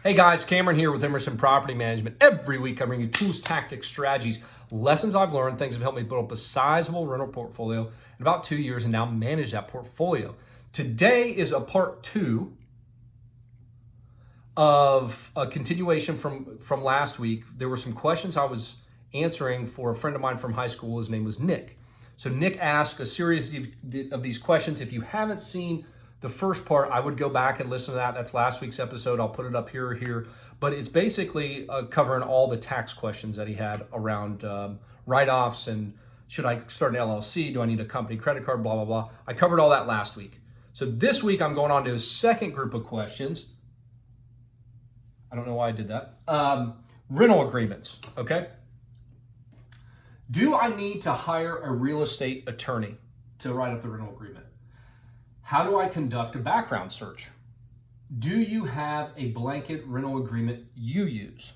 Hey guys, Cameron here with Emerson Property Management. Every week I bring you tools, tactics, strategies, lessons I've learned, things that have helped me build up a sizable rental portfolio in about 2 years and now manage that portfolio. Today is a part two of a continuation from last week. There were some questions I was answering for a friend of mine from high school. His name was Nick. So Nick asked a series of these questions. If you haven't seen the first part, I would go back and listen to that. That's last week's episode. I'll put it up here or here. But it's basically covering all the tax questions that he had around write-offs and should I start an LLC? Do I need a company credit card? Blah, blah, blah. I covered all that last week. So this week I'm going on to a second group of questions. I don't know why I did that. Rental agreements, okay? Do I need to hire a real estate attorney to write up the rental agreement? How do I conduct a background search? Do you have a blanket rental agreement you use?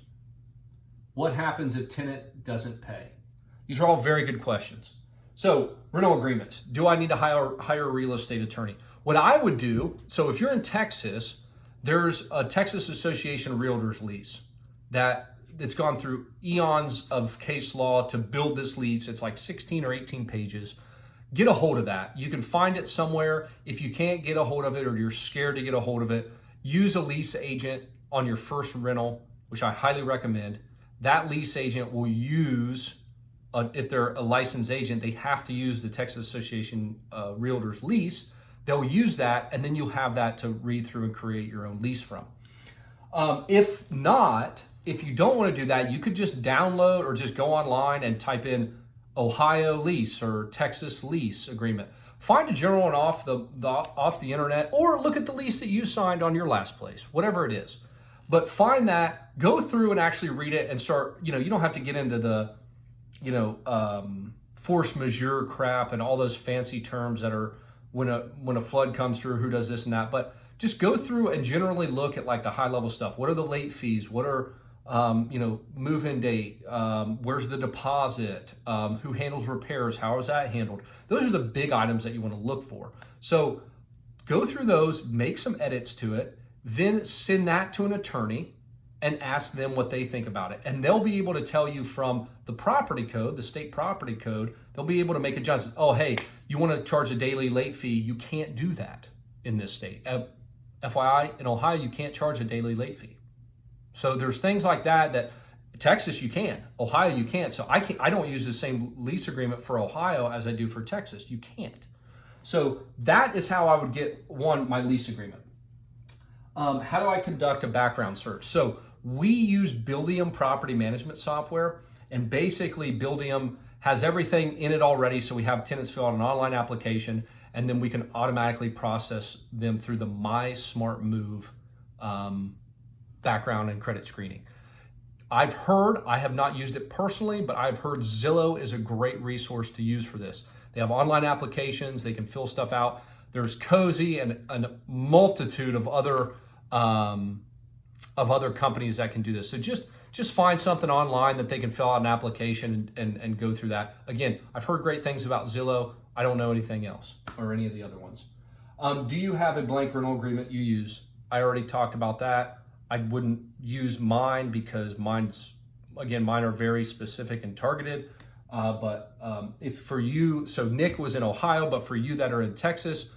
What happens if tenant doesn't pay? These are all very good questions. So, rental agreements. Do I need to hire a real estate attorney? What I would do, so if you're in Texas, there's a Texas Association of Realtors lease it's gone through eons of case law to build this lease. It's like 16 or 18 pages. Get a hold of that. You can find it somewhere. If you can't get a hold of it or you're scared to get a hold of it, use a lease agent on your first rental, which I highly recommend. That lease agent will use, if they're a licensed agent, they have to use the Texas Association Realtors lease. They'll use that, and then you'll have that to read through and create your own lease from. If not, if you don't want to do that, you could just download or just go online and type in Ohio lease or Texas lease agreement. Find a general one off the internet, or look at the lease that you signed on your last place, whatever it is. But find that, go through and actually read it and start, you don't have to get into the, force majeure crap and all those fancy terms that are when a flood comes through, who does this and that. But just go through and generally look at like the high level stuff. What are the late fees? What are move-in date, where's the deposit, who handles repairs, how is that handled? Those are the big items that you want to look for. So go through those, make some edits to it, then send that to an attorney and ask them what they think about it. And they'll be able to tell you from the property code, the state property code, they'll be able to make adjustments. Oh, hey, you want to charge a daily late fee? You can't do that in this state. FYI, in Ohio, you can't charge a daily late fee. So there's things like that Texas you can, Ohio you can't. So I don't use the same lease agreement for Ohio as I do for Texas. You can't. So that is how I would get my lease agreement. How do I conduct a background search? So we use Buildium property management software, and basically Buildium has everything in it already. So we have tenants fill out an online application, and then we can automatically process them through the My Smart Move background and credit screening. I have not used it personally, but I've heard Zillow is a great resource to use for this. They have online applications, they can fill stuff out. There's Cozy and a multitude of other companies that can do this. So just find something online that they can fill out an application and go through that. Again, I've heard great things about Zillow. I don't know anything else or any of the other ones. Do you have a blank rental agreement you use? I already talked about that. I wouldn't use mine because mine are very specific and targeted. But if for you, so Nick was in Ohio, but for you that are in Texas,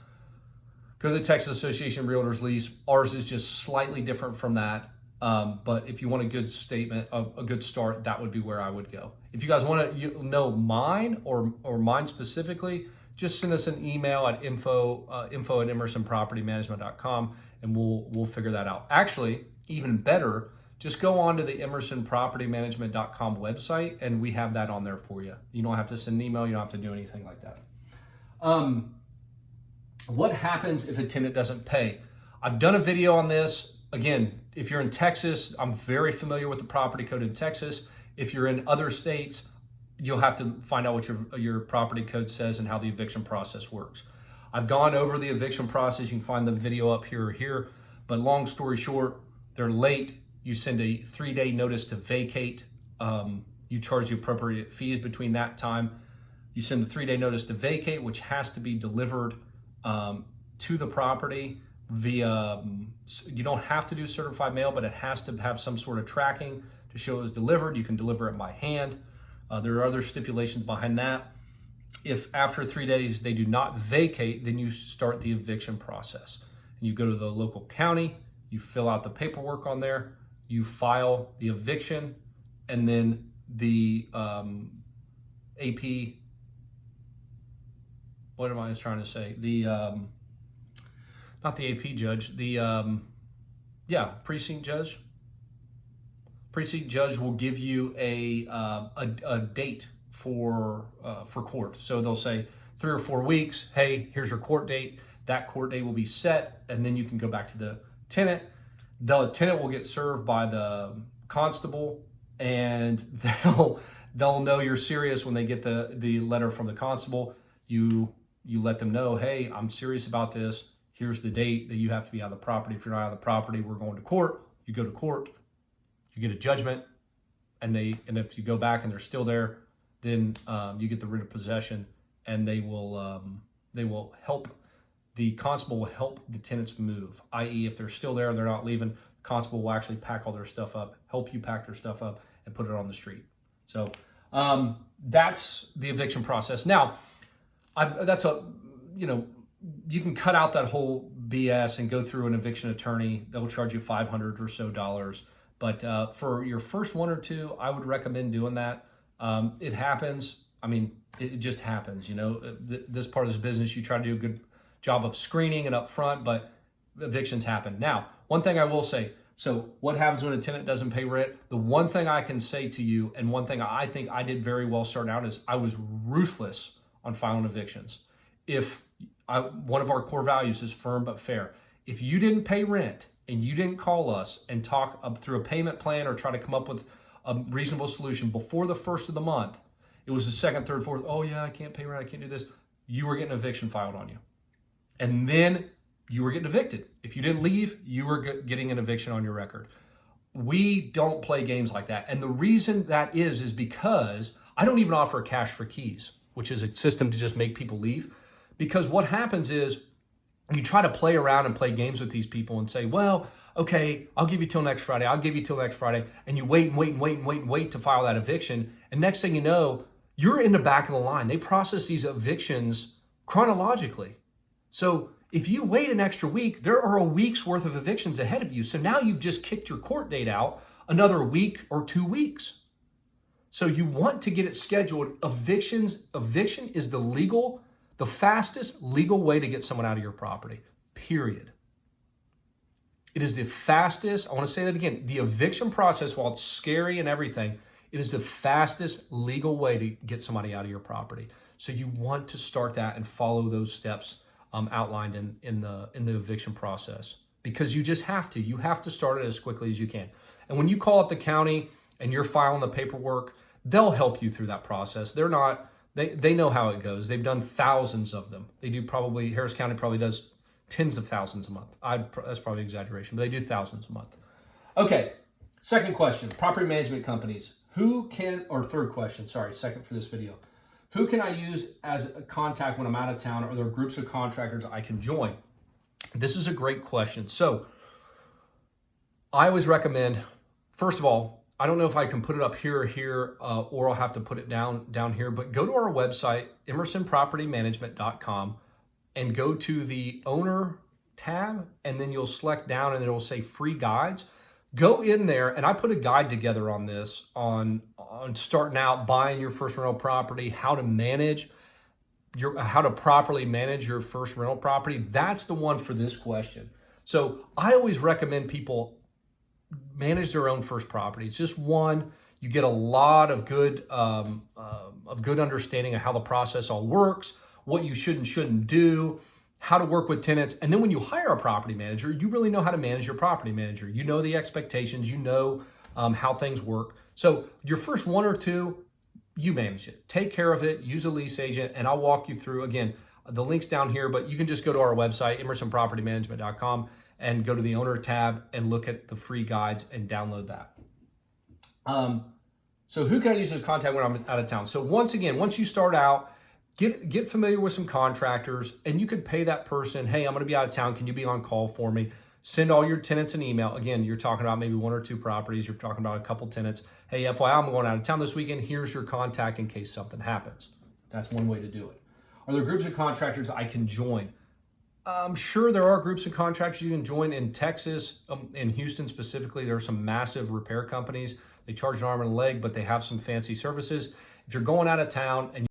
go to the Texas Association of Realtors lease. Ours is just slightly different from that. But if you want a good statement, a good start, that would be where I would go. If you guys want to know mine or mine specifically, just send us an email at info@emersonpropertymanagement.com and we'll figure that out. Actually, even better, just go on to the emersonpropertymanagement.com website and we have that on there for you. You don't have to send an email, you don't have to do anything like that. What happens if a tenant doesn't pay? I've done a video on this. Again, if you're in Texas, I'm very familiar with the property code in Texas. If you're in other states, you'll have to find out what your property code says and how the eviction process works. I've gone over the eviction process. You can find the video up here or here. But long story short, they're late. You send a 3-day notice to vacate. You charge the appropriate fees between that time. You send the 3-day notice to vacate, which has to be delivered to the property via, you don't have to do certified mail, but it has to have some sort of tracking to show it was delivered. You can deliver it by hand. There are other stipulations behind that. If after 3 days they do not vacate, then you start the eviction process. And you go to the local county, you fill out the paperwork on there, you file the eviction, and then the AP, what am I trying to say? The, not the AP judge, the, precinct judge. Precinct judge will give you a date for court. So they'll say 3 or 4 weeks, hey, here's your court date. That court date will be set, and then you can go back to the tenant. The tenant will get served by the constable, and they'll know you're serious when they get the letter from the constable. You let them know, hey, I'm serious about this. Here's the date that you have to be out of the property. If you're not out of the property, we're going to court. You go to court, you get a judgment, and if you go back and they're still there, then you get the writ of possession, and they will help. The constable will help the tenants move, i.e. if they're still there and they're not leaving, the constable will actually pack all their stuff up, help you pack their stuff up, and put it on the street. So that's the eviction process. Now, you can cut out that whole BS and go through an eviction attorney. They'll charge you $500 or so. But for your first 1 or 2, I would recommend doing that. It happens. I mean, it just happens. This part of this business, you try to do a good job of screening and upfront, but evictions happen. Now, one thing I will say, so what happens when a tenant doesn't pay rent? The one thing I can say to you, and one thing I think I did very well starting out, is I was ruthless on filing evictions. One of our core values is firm but fair. If you didn't pay rent and you didn't call us and talk up through a payment plan or try to come up with a reasonable solution before the first of the month, it was the second, third, fourth, oh yeah, I can't pay rent, I can't do this. You were getting an eviction filed on you. And then you were getting evicted. If you didn't leave, you were getting an eviction on your record. We don't play games like that. And the reason that is because I don't even offer cash for keys, which is a system to just make people leave. Because what happens is you try to play around and play games with these people and say, well, okay, I'll give you till next Friday. I'll give you till next Friday. And you wait to file that eviction. And next thing you know, you're in the back of the line. They process these evictions chronologically. So if you wait an extra week, there are a week's worth of evictions ahead of you. So now you've just kicked your court date out another week or 2 weeks. So you want to get it scheduled. Eviction is the fastest legal way to get someone out of your property, period. It is the fastest, I want to say that again, the eviction process, while it's scary and everything, it is the fastest legal way to get somebody out of your property. So you want to start that and follow those steps outlined in the eviction process, because you just have to. You have to start it as quickly as you can. And when you call up the county and you're filing the paperwork, they'll help you through that process. They know how it goes. They've done thousands of them. Harris County probably does tens of thousands a month. That's probably an exaggeration, but they do thousands a month. Okay, second question, property management companies. Third question, second for this video. Who can I use as a contact when I'm out of town? Or are there groups of contractors I can join? This is a great question. So I always recommend, first of all, I don't know if I can put it up here or here, or I'll have to put it down here, but go to our website, emersonpropertymanagement.com, and go to the owner tab, and then you'll select down and it'll say free guides. Go in there, and I put a guide together on this, on starting out, buying your first rental property, how to properly manage your first rental property. That's the one for this question. So I always recommend people manage their own first property. It's just one. You get a lot of good understanding of how the process all works, what you should and shouldn't do, how to work with tenants. And then when you hire a property manager, you really know how to manage your property manager. You know the expectations, you know how things work. So your first 1 or 2, you manage it. Take care of it, use a lease agent, and I'll walk you through, again, the link's down here, but you can just go to our website, emersonpropertymanagement.com, and go to the owner tab and look at the free guides and download that. So who can I use as contact when I'm out of town? So once again, once you start out, Get familiar with some contractors, and you could pay that person, hey, I'm going to be out of town. Can you be on call for me? Send all your tenants an email. Again, you're talking about maybe 1 or 2 properties. You're talking about a couple tenants. Hey, FYI, I'm going out of town this weekend. Here's your contact in case something happens. That's one way to do it. Are there groups of contractors I can join? I'm sure there are groups of contractors you can join in Texas, in Houston specifically. There are some massive repair companies. They charge an arm and a leg, but they have some fancy services. If you're going out of town and